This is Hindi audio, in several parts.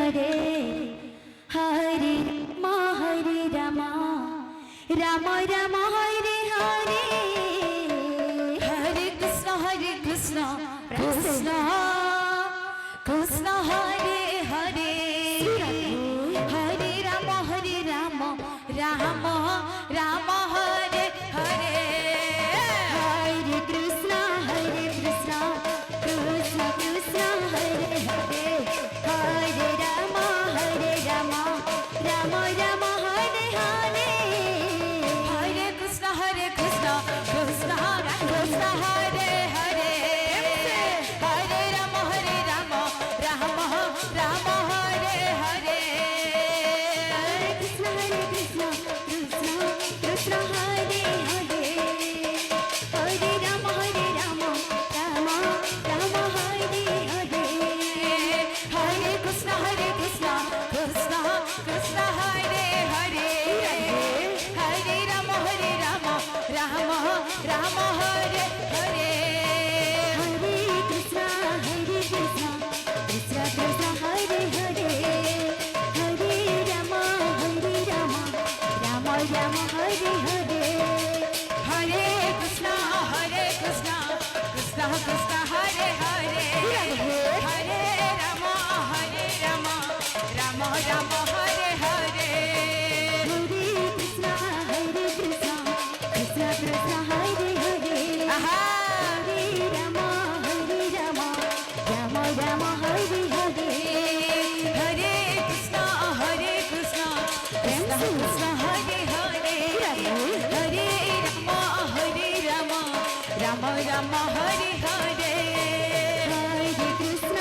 हरे हरे राम राम राम हरे हरे हरे कृष्ण कृष्ण कृष्ण हरे हरे हरे राम राम राम हरे हरे हरे कृष्ण कृष्ण कृष्ण हरे हरे हरे राम राम राम हरे हरे हरे कृष्ण कृष्ण कृष्ण हरे हरे हरे राम राम राम हरे हरे हरे कृष्ण कृष्ण कृष्ण हरे हरे हरे राम राम राम हरे हरे हरे कृष्ण कृष्ण कृष्ण हरे हरे हरे राम राम राम हरे हरे हरे कृष्ण कृष्ण कृष्ण हरे हरे हरे राम राम राम हरे हरे हरे कृष्ण कृष्ण कृष्ण हरे हरे हरे राम राम राम हरे हरे हरे कृष्ण कृष्ण कृष्ण हरे हरे हरे राम राम राम हरे हरे हरे कृष्ण कृष्ण कृष्ण हरे हरे हरे राम राम राम हरे हरे हरे कृष्ण कृष्ण कृष्ण हरे हरे हरे राम राम राम हरे हरे हरे कृष्ण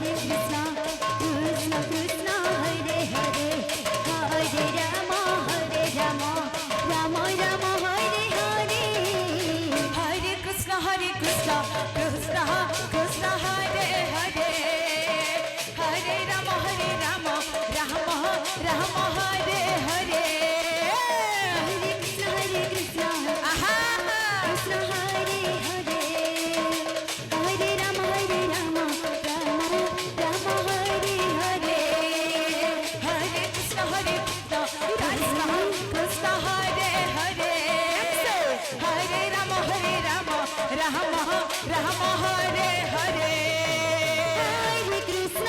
कृष्ण कृष्ण हरे हरे हरे राम राम राम हरे हरे हरे कृष्ण कृष्ण कृष्ण हरे हरे हरे राम राम राम हरे हरे हरे कृष्ण कृष्ण हरे हरे हरे राम राम राम हरे हरे हरे कृष्ण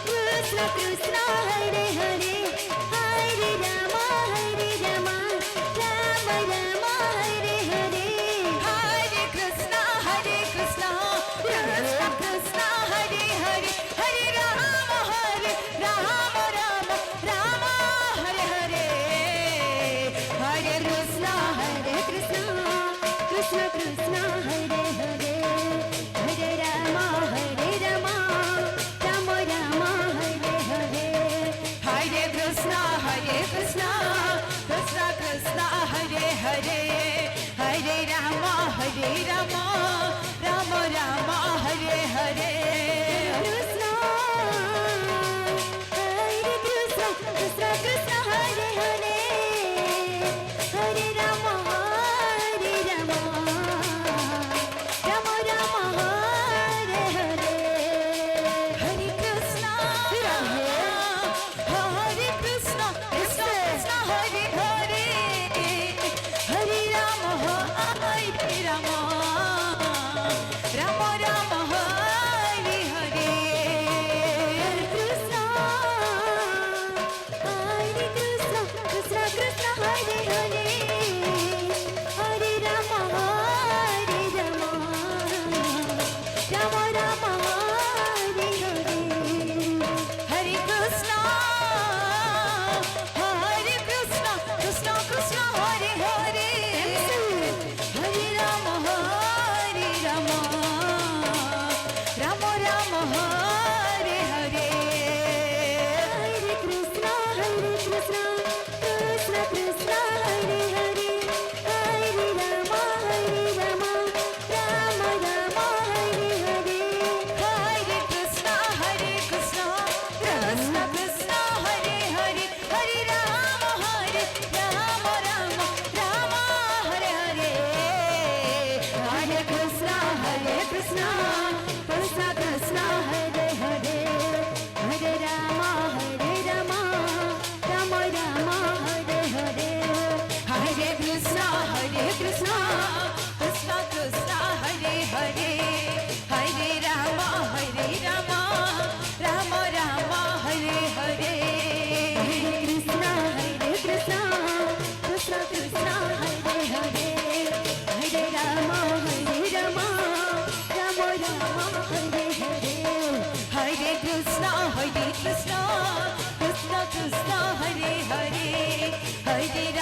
कृष्ण कृष्ण हरे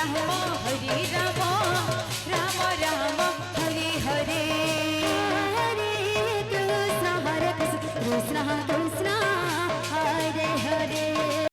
রাম হরে রাম